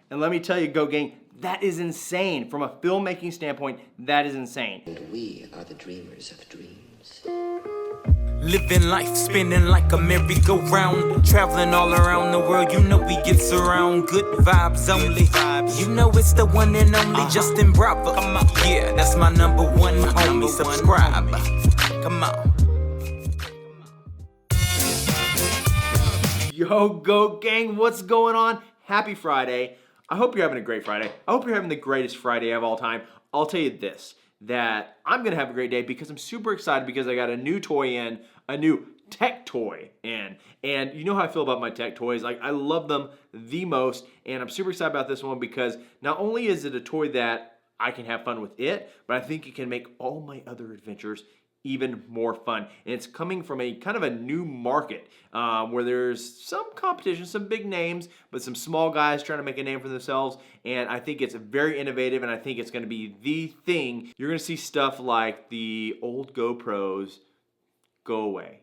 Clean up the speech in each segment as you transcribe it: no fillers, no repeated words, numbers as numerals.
And let me tell you, Go Gang, that is insane. From a filmmaking standpoint, that is insane. And we are the dreamers of dreams. Living life, spinning like a merry-go-round. Traveling all around the world, you know we get around. Good vibes only. You know it's the one and only Justin Bravo. Yeah, that's my number one homie. Subscribe. Come on. Yo, Go Gang, what's going on? Happy Friday. I hope you're having a great Friday. I hope you're having the greatest Friday of all time. I'll tell you this, that I'm gonna have a great day because I'm super excited because I got a new toy in, a new tech toy in. And you know how I feel about my tech toys. Like, I love them the most, and I'm super excited about this one because not only is it a toy that I can have fun with it, but I think it can make all my other adventures even more fun. And it's coming from a kind of a new market where there's some competition, some big names, but some small guys trying to make a name for themselves. And I think it's very innovative, and I think it's gonna be the thing. You're gonna see stuff like the old GoPros go away.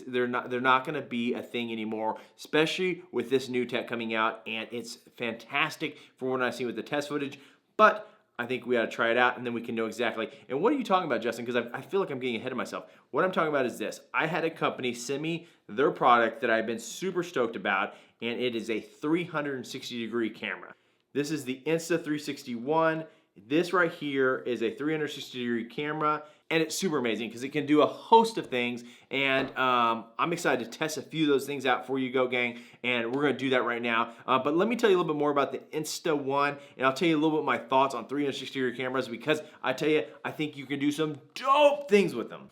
They're not gonna be a thing anymore, especially with this new tech coming out, and it's fantastic from what I've seen with the test footage. But I think we ought to try it out, and then we can know exactly. And what are you talking about, Justin? Because I feel like I'm getting ahead of myself. What I'm talking about is this. I had a company send me their product that I've been super stoked about, and it is a 360-degree camera. This is the Insta360 ONE. This right here is a 360-degree camera, and it's super amazing because it can do a host of things, and I'm excited to test a few of those things out for you, Go Gang, and we're going to do that right now. But let me tell you a little bit more about the Insta1, and I'll tell you a little bit my thoughts on 360-degree cameras because I tell you, I think you can do some dope things with them.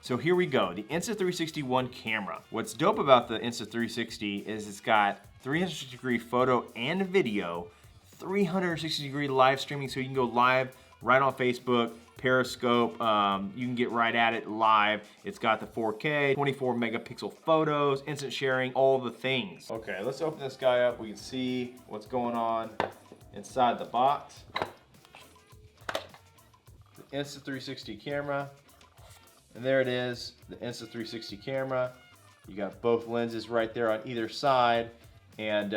So here we go, the Insta360 ONE camera. What's dope about the Insta360 is it's got 360-degree photo and video, 360-degree live streaming, so you can go live right on Facebook, Periscope, you can get right at it live. It's got the 4K, 24 megapixel photos, instant sharing, all the things. Okay, let's open this guy up. We can see what's going on inside the box. The Insta360 camera, and there it is, the Insta360 camera. You got both lenses right there on either side, and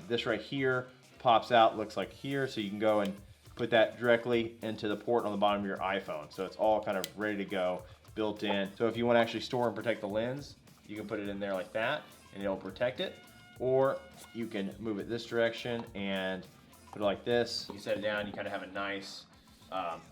this right here pops out, looks like here, so you can go and put that directly into the port on the bottom of your iPhone. So it's all kind of ready to go, built in. So if you want to actually store and protect the lens, you can put it in there like that, and it'll protect it. Or you can move it this direction and put it like this. You set it down, you kind of have a nice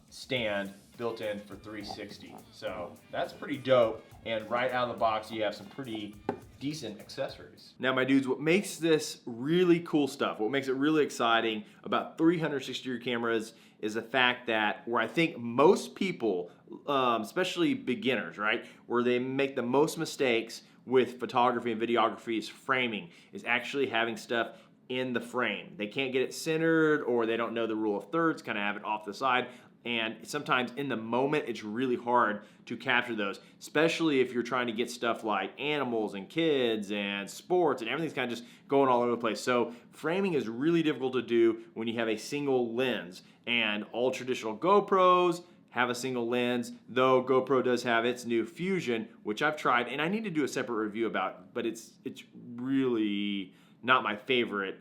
stand built in for 360. So that's pretty dope. And right out of the box, you have some pretty decent accessories. Now, my dudes, what makes this really cool stuff, what makes it really exciting about 360-degree cameras is the fact that where I think most people, especially beginners, right, where they make the most mistakes with photography and videography is framing, is actually having stuff in the frame. They can't get it centered, or they don't know the rule of thirds, kind of have it off the side. And sometimes in the moment, it's really hard to capture those, especially if you're trying to get stuff like animals and kids and sports and everything's kind of just going all over the place. So framing is really difficult to do when you have a single lens, and all traditional GoPros have a single lens, though GoPro does have its new Fusion, which I've tried, and I need to do a separate review about, but it's really not my favorite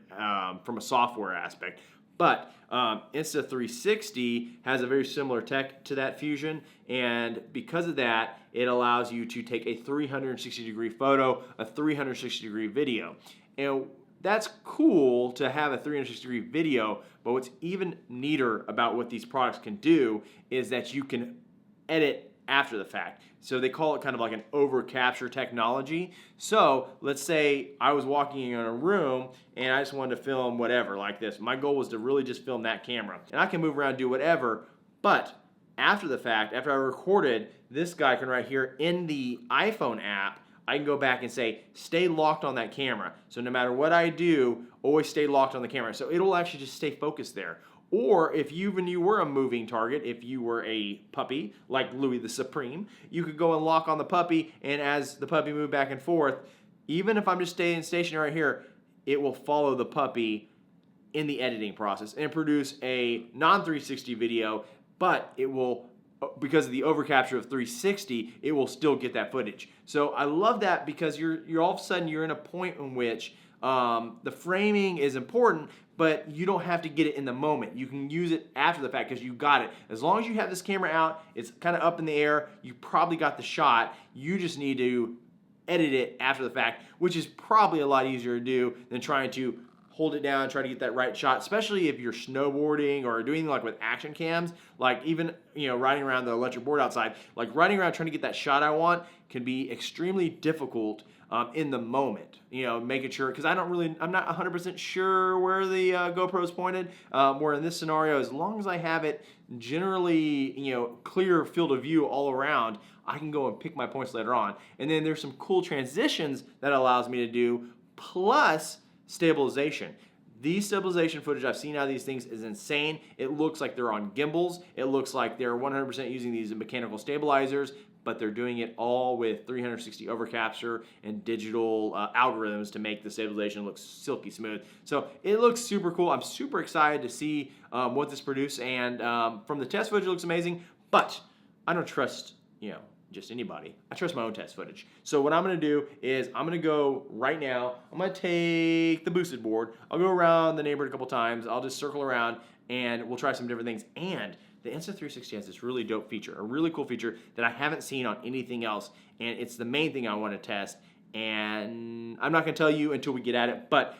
from a software aspect. But Insta360 has a very similar tech to that Fusion, and because of that, it allows you to take a 360-degree photo, a 360-degree video. And that's cool to have a 360-degree video, but what's even neater about what these products can do is that you can edit after the fact. So they call it kind of like an over capture technology. So let's say I was walking in a room and I just wanted to film whatever like this. My goal was to really just film that camera. And I can move around and do whatever, but after the fact, after I recorded, this guy can right here in the iPhone app, I can go back and say, stay locked on that camera. So no matter what I do, always stay locked on the camera. So it'll actually just stay focused there. Or if you were a moving target, if you were a puppy, like Louis the Supreme, you could go and lock on the puppy, and as the puppy moved back and forth, even if I'm just staying stationary right here, it will follow the puppy in the editing process and produce a non-360 video, but it will, because of the overcapture of 360, it will still get that footage. So I love that because you're all of a sudden you're in a point in which The framing is important, but you don't have to get it in the moment. You can use it after the fact because you got it. As long as you have this camera out, it's kind of up in the air, you probably got the shot. You just need to edit it after the fact, which is probably a lot easier to do than trying to hold it down and try to get that right shot, especially if you're snowboarding or doing like with action cams, like even, you know, riding around the electric board outside, like riding around trying to get that shot I want can be extremely difficult in the moment, you know, making sure, because I'm not 100% sure where the GoPro is pointed, where in this scenario, as long as I have it generally, you know, clear field of view all around, I can go and pick my points later on. And then there's some cool transitions that allows me to do, plus stabilization. These stabilization footage I've seen out of these things is insane. It looks like they're on gimbals. It looks like they're 100% using these mechanical stabilizers, but they're doing it all with 360 overcapture and digital algorithms to make the stabilization look silky smooth. So it looks super cool. I'm super excited to see what this produces, and from the test footage it looks amazing, but I don't trust, you know, just anybody. I trust my own test footage. So what I'm gonna do is I'm gonna go right now, I'm gonna take the boosted board, I'll go around the neighborhood a couple times, I'll just circle around and we'll try some different things. And the Insta360 has this really dope feature, a really cool feature that I haven't seen on anything else, and it's the main thing I wanna test. And I'm not gonna tell you until we get at it, but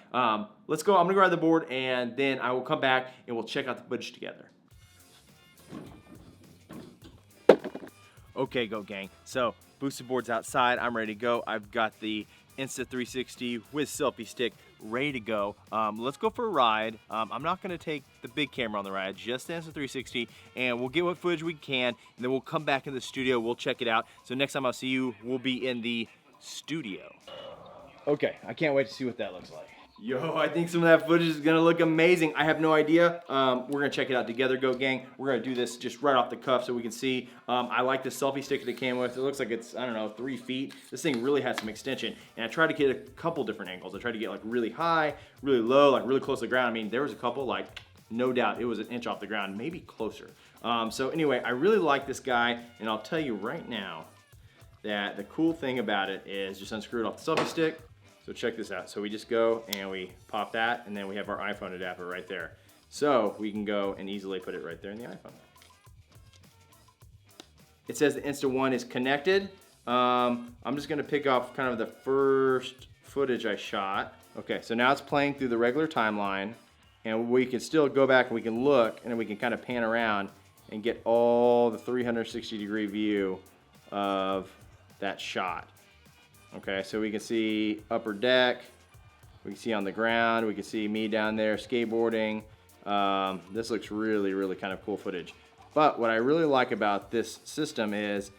let's go. I'm gonna grab the board and then I will come back and we'll check out the footage together. Okay, Go Gang. So, boosted board's outside. I'm ready to go. I've got the Insta360 with selfie stick ready to go. Let's go for a ride. I'm not going to take the big camera on the ride, just the Insta360, and we'll get what footage we can, and then we'll come back in the studio. We'll check it out. So next time I'll see you, we'll be in the studio. Okay, I can't wait to see what that looks like. Yo, I think some of that footage is gonna look amazing. I have no idea. We're gonna check it out together, Go Gang. We're gonna do this just right off the cuff so we can see. I like the selfie stick that it came with. It looks like it's, I don't know, 3 feet. This thing really has some extension. And I tried to get a couple different angles. I tried to get like really high, really low, like really close to the ground. I mean, there was a couple, like, no doubt it was an inch off the ground, maybe closer. So anyway, I really like this guy, and I'll tell you right now that the cool thing about it is just unscrew it off the selfie stick. So check this out. So we just go and we pop that, and then we have our iPhone adapter right there. So we can go and easily put it right there in the iPhone. It says the Insta360 is connected. I'm just gonna pick off kind of the first footage I shot. Okay, so now it's playing through the regular timeline, and we can still go back and we can look, and then we can kind of pan around and get all the 360-degree view of that shot. Okay, so we can see upper deck, we can see on the ground, we can see me down there skateboarding. This looks really, really kind of cool footage. But what I really like about this system is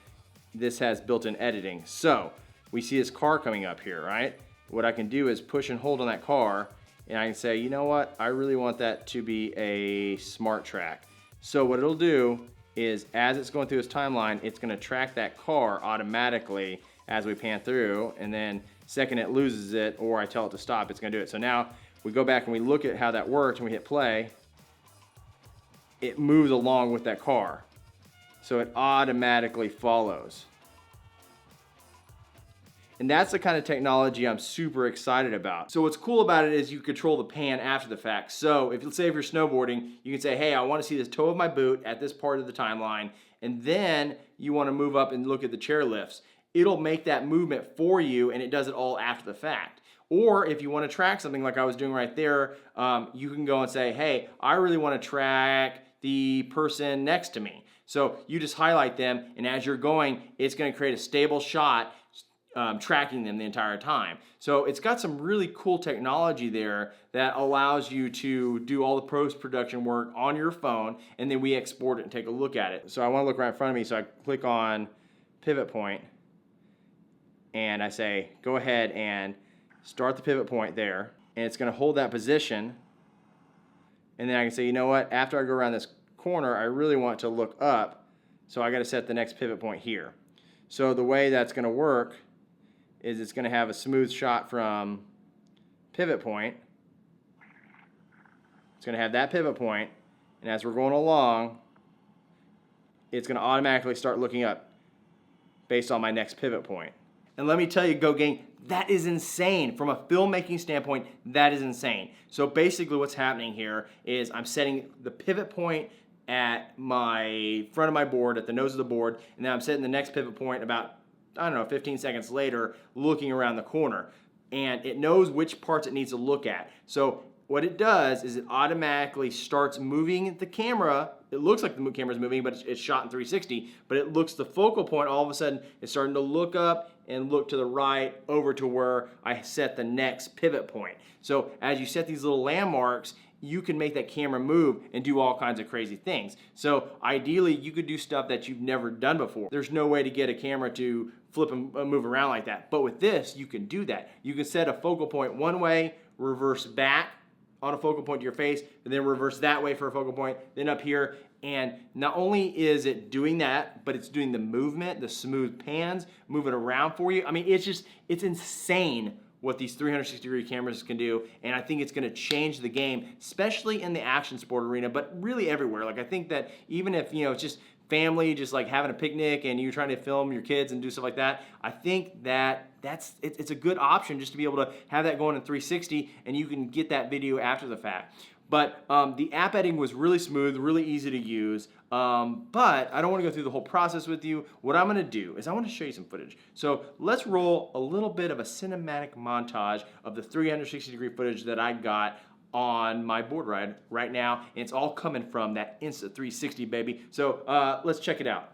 this has built-in editing. So we see this car coming up here, right? What I can do is push and hold on that car, and I can say, you know what? I really want that to be a smart track. So what it'll do is as it's going through its timeline, it's gonna track that car automatically as we pan through, and then second it loses it or I tell it to stop, it's gonna do it. So now we go back and we look at how that worked and we hit play, it moves along with that car. So it automatically follows. And that's the kind of technology I'm super excited about. So what's cool about it is you control the pan after the fact. So if, let's say if you're snowboarding, you can say, hey, I wanna see this toe of my boot at this part of the timeline, and then you wanna move up and look at the chair lifts. It'll make that movement for you, and it does it all after the fact. Or if you want to track something like I was doing right there, you can go and say, hey, I really want to track the person next to me. So you just highlight them, and as you're going, it's going to create a stable shot tracking them the entire time. So it's got some really cool technology there that allows you to do all the post-production work on your phone, and then we export it and take a look at it. So I want to look right in front of me, so I click on pivot point, and I say, go ahead and start the pivot point there, and it's gonna hold that position, and then I can say, you know what, after I go around this corner, I really want to look up, so I gotta set the next pivot point here. So the way that's gonna work is it's gonna have a smooth shot from pivot point. It's gonna have that pivot point, and as we're going along, it's gonna automatically start looking up based on my next pivot point. And let me tell you, Go Gang, that is insane. From a filmmaking standpoint, that is insane. So basically what's happening here is I'm setting the pivot point at my front of my board, at the nose of the board, and then I'm setting the next pivot point about, I don't know, 15 seconds later, looking around the corner. And it knows which parts it needs to look at. So what it does is it automatically starts moving the camera. It looks like the camera's moving, but it's shot in 360, but it looks the focal point, all of a sudden, is starting to look up and look to the right over to where I set the next pivot point. So as you set these little landmarks, you can make that camera move and do all kinds of crazy things. So ideally, you could do stuff that you've never done before. There's no way to get a camera to flip and move around like that. But with this, you can do that. You can set a focal point one way, reverse back on a focal point to your face, and then reverse that way for a focal point, then up here. And not only is it doing that, but it's doing the movement, the smooth pans, moving around for you. I mean, it's insane what these 360-degree cameras can do, and I think it's gonna change the game, especially in the action sport arena, but really everywhere. Like, I think that even if, it's just family, just like having a picnic and you're trying to film your kids and do stuff like that, I think that it's a good option just to be able to have that going in 360 and you can get that video after the fact. But the app editing was really smooth, really easy to use, but I don't want to go through the whole process with you. What I'm going to do is I want to show you some footage. So let's roll a little bit of a cinematic montage of the 360-degree footage that I got on my board ride right now, and it's all coming from that Insta360, baby. So let's check it out.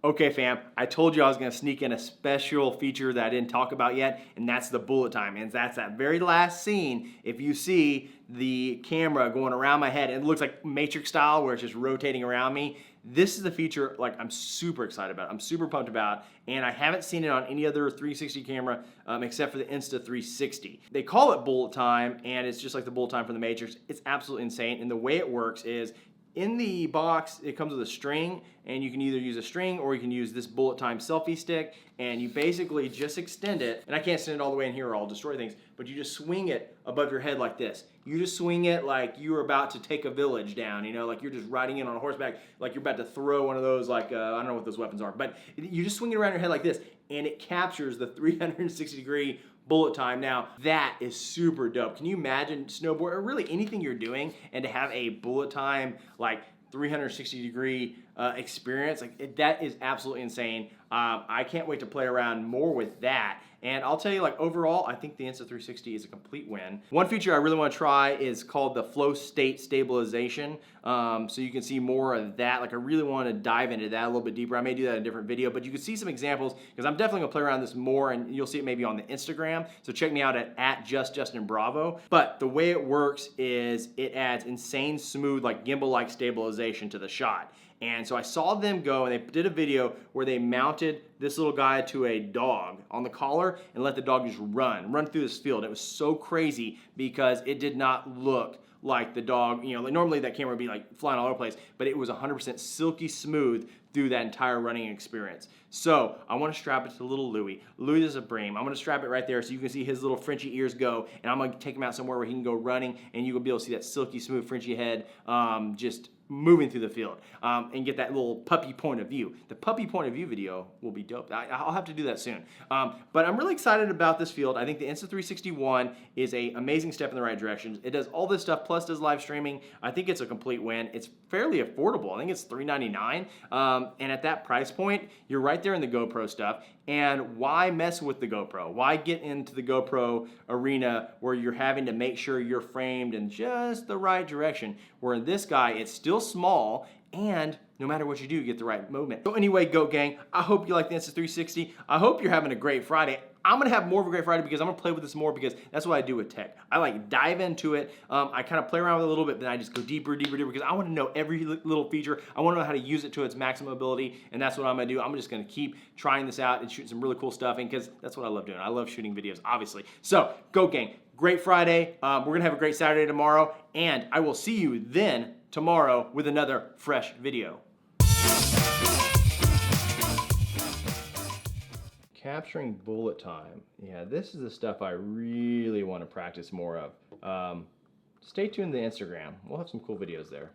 Okay, fam, I told you I was gonna sneak in a special feature that I didn't talk about yet, and that's the bullet time. And that's that very last scene. If you see the camera going around my head, and it looks like Matrix style where it's just rotating around me, this is the feature like I'm super excited about. I'm super pumped about, and I haven't seen it on any other 360 camera except for the Insta360. They call it bullet time, and it's just like the bullet time from the Matrix. It's absolutely insane, and the way it works is in the box, it comes with a string, and you can either use a string or you can use this bullet time selfie stick, and you basically just extend it, and I can't send it all the way in here or I'll destroy things, but you just swing it above your head like this. You just swing it like you're about to take a village down, like you're just riding in on a horseback, like you're about to throw one of those, like, I don't know what those weapons are, but you just swing it around your head like this, and it captures the 360-degree bullet time. Now, that is super dope. Can you imagine snowboard, or really anything you're doing, and to have a bullet time, like 360-degree experience, like that is absolutely insane. I can't wait to play around more with that. And I'll tell you, like, overall, I think the Insta360 is a complete win. One feature I really want to try is called the flow state stabilization. So you can see more of that. Like, I really want to dive into that a little bit deeper. I may do that in a different video, but you can see some examples because I'm definitely gonna play around this more, and you'll see it maybe on the Instagram. So check me out at JustJustinBravo. But the way it works is it adds insane smooth, like gimbal-like stabilization to the shot. And so I saw them go, and they did a video where they mounted this little guy to a dog on the collar and let the dog just run through this field. It was so crazy because it did not look like the dog, like normally that camera would be like flying all over the place, but it was 100% silky smooth through that entire running experience. So I want to strap it to little Louie. Louie is a bream. I'm going to strap it right there so you can see his little Frenchy ears go, and I'm going to take him out somewhere where he can go running, and you will be able to see that silky smooth Frenchy head just moving through the field and get that little puppy point of view. The puppy point of view video will be dope. I'll have to do that soon. But I'm really excited about this field. I think the Insta360 ONE is an amazing step in the right direction. It does all this stuff plus does live streaming. I think it's a complete win. It's fairly affordable. I think it's $399. And at that price point, you're right there in the GoPro stuff. And why mess with the GoPro? Why get into the GoPro arena where you're having to make sure you're framed in just the right direction? Where in this guy, it's still small and no matter what you do, you get the right movement. So anyway, Goat Gang, I hope you like the Insta360. I hope you're having a great Friday. I'm gonna have more of a great Friday because I'm gonna play with this more because that's what I do with tech. I like dive into it. I kind of play around with it a little bit, then I just go deeper because I wanna know every little feature. I wanna know how to use it to its maximum ability, and that's what I'm gonna do. I'm just gonna keep trying this out and shooting some really cool stuff, and because that's what I love doing. I love shooting videos, obviously. So, Goat Gang, great Friday. We're gonna have a great Saturday tomorrow, and I will see you then tomorrow with another fresh video. Capturing bullet time. Yeah, this is the stuff I really want to practice more of. Stay tuned to Instagram. We'll have some cool videos there.